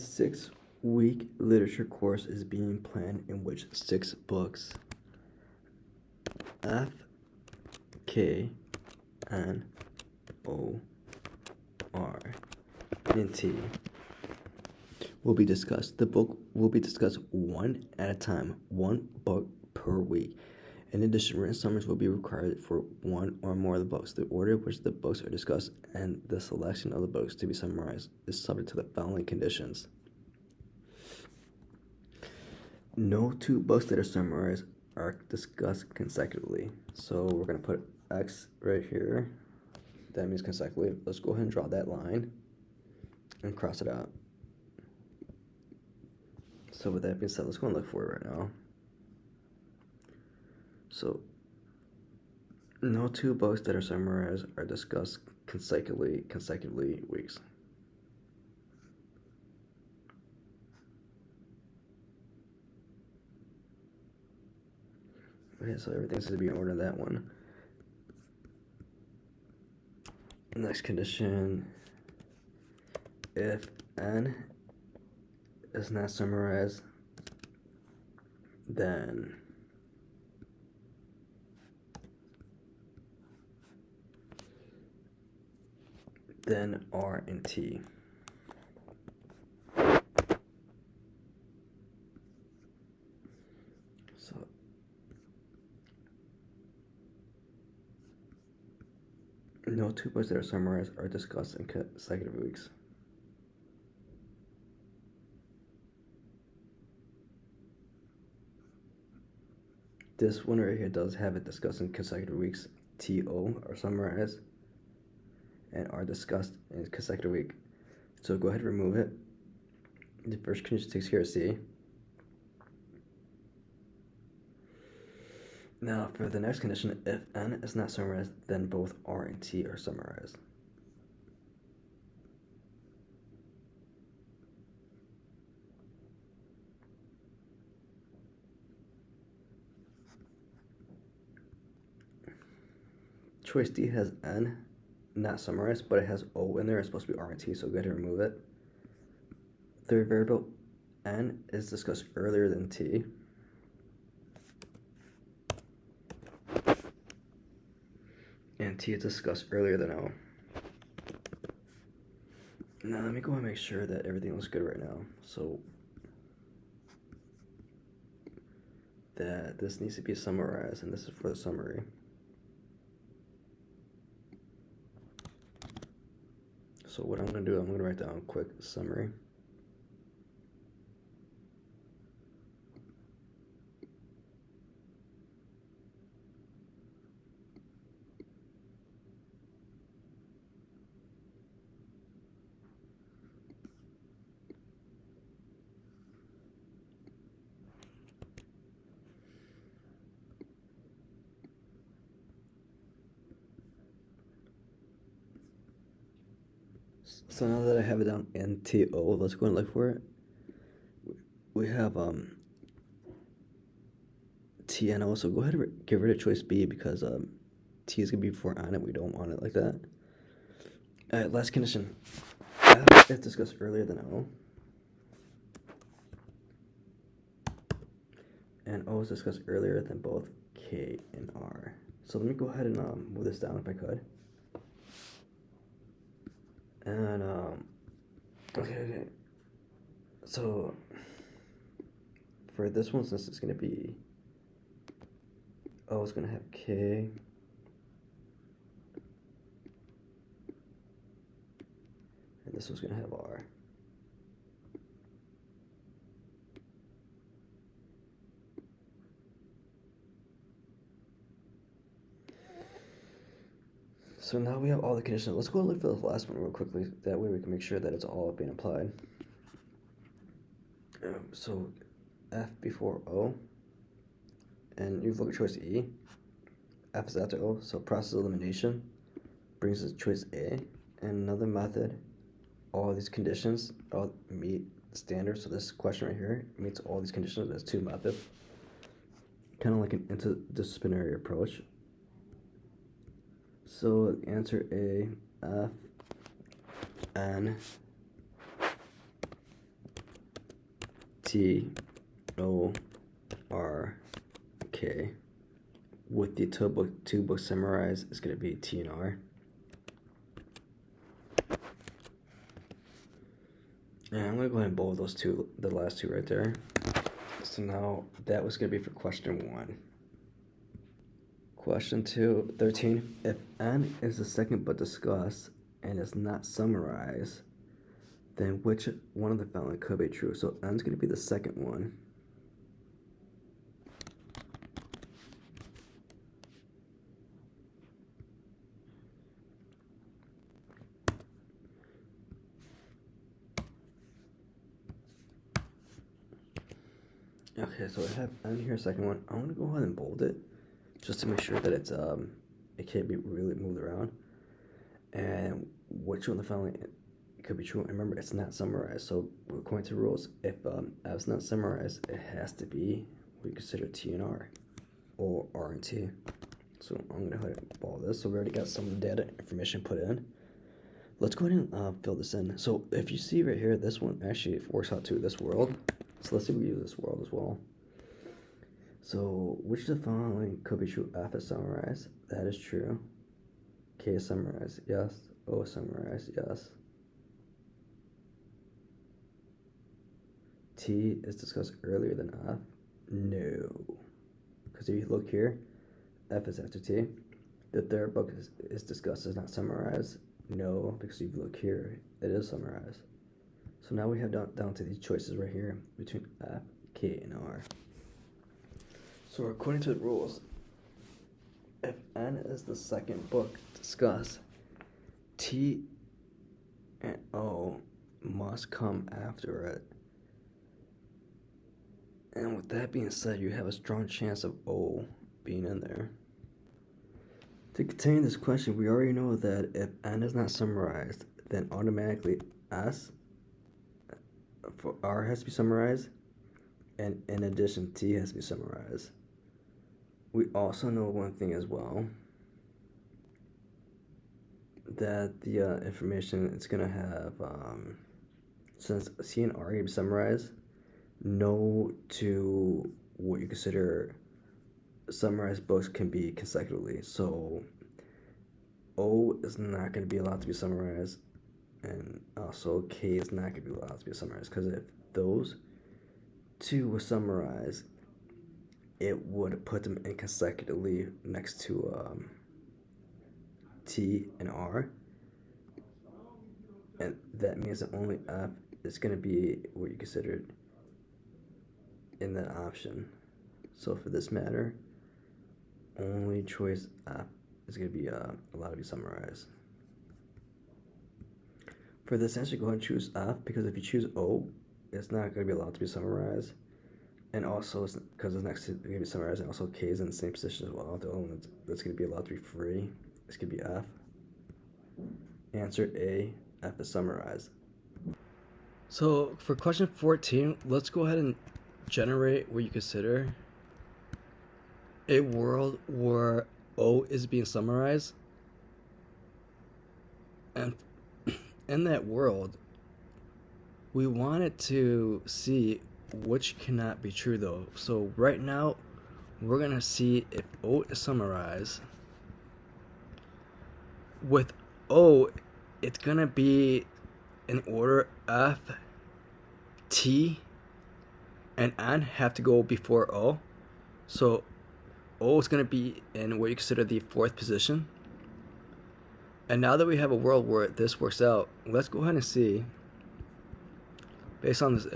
6-week literature course is being planned in which 6 books F, K, N, O, R, and T will be discussed. The book will be discussed one at a time, one book per week. In addition, written summaries will be required for one or more of the books. The order in which the books are discussed and the selection of the books to be summarized is subject to the following conditions. No 2 books that are summarized are discussed consecutively. So we're going to put X right here. That means consecutively. Let's go ahead and draw that line and cross it out. So with that being said, let's go and look for it right now. So, no 2 books that are summarized are discussed consecutively weeks. Okay, so everything's going to be in order in that one. Next condition, if N is not summarized, then R and T. So no 2 books that are summarized are discussed in consecutive weeks. This one right here does have it discussed in consecutive weeks. TO are summarized and are discussed in consecutive week. So go ahead and remove it. The first condition takes care of C. Now for the next condition, if N is not summarized, then both R and T are summarized. Choice D has N not summarized, but it has O in there. It's supposed to be R and T, so go ahead and remove it. Third variable, N is discussed earlier than T. And T is discussed earlier than O. Now let me go and make sure that everything looks good right now. So that this needs to be summarized, and this is for the summary. So what I'm going to do, I'm going to write down a quick summary. So now that I have it down NTO, let's go and look for it. We have TNO, so go ahead and get rid of choice B because T is going to be before on it. We don't want it like that. Alright, last condition. F is discussed earlier than O. And O is discussed earlier than both K and R. So let me go ahead and move this down if I could. And okay. So for this one, since it's gonna be O is gonna have K. And this one's gonna have R. So now we have all the conditions. Let's go and look for the last one real quickly. That way we can make sure that it's all being applied. So F before O. And you look at choice E. F is after O. So process elimination brings us choice A. And another method, all these conditions all meet standards. So this question right here meets all these conditions. There's 2 methods. Kind of like an interdisciplinary approach. So answer A, F, N, T O R K. With the two books summarized, it's going to be T and R. And I'm going to go ahead and bold those two, the last two right there. So now that was going to be for question 1. Question 2, 13. If N is the second but discussed and is not summarized, then which one of the following could be true? So N's going to be the second one. Okay, so I have N here, second one. I'm gonna go ahead and bold it, just to make sure that it's it can't be really moved around. And which one of the following it could be true? And remember, it's not summarized. So according to rules, if F's not summarized, it has to be what you consider T and R, or R and T. So I'm gonna go ahead and bold this. So we already got some data information put in. Let's go ahead and fill this in. So if you see right here, this one actually works out to this world. So let's see if we use this world as well. So which of the following could be true? F is summarized. That is true. K is summarized. Yes. O is summarized. Yes. T is discussed earlier than F. No. Because if you look here, F is after T. The third book is discussed is not summarized. No, because if you look here, it is summarized. So now we have down to these choices right here between F, K, and R. So according to the rules, if N is the second book discussed, T and O must come after it. And with that being said, you have a strong chance of O being in there. To continue this question, we already know that if N is not summarized, then automatically S for R has to be summarized, and in addition, T has to be summarized. We also know one thing as well, that the information it's going to have, since C and R are going to be summarized, no to what you consider summarized books can be consecutively. So O is not going to be allowed to be summarized, and also K is not going to be allowed to be summarized, because if those two were summarized, it would put them in consecutively next to T and R, and that means that only F is going to be what you considered in that option. So for this matter, only choice F is going to be allowed to be summarized. For this answer, go ahead and choose F, because if you choose O, it's not going to be allowed to be summarized. And also, because it's next to going to be summarized, and also K is in the same position as well. The only one that's going to be allowed to be free is going to be F. Answer A, F is summarized. So for question 14, let's go ahead and generate what you consider a world where O is being summarized. And in that world, we wanted to see which cannot be true though. So right now, we're going to see if O is summarized. With O, it's going to be in order F, T, and N have to go before O. So O is going to be in what you consider the fourth position. And now that we have a world where this works out, let's go ahead and see, based on this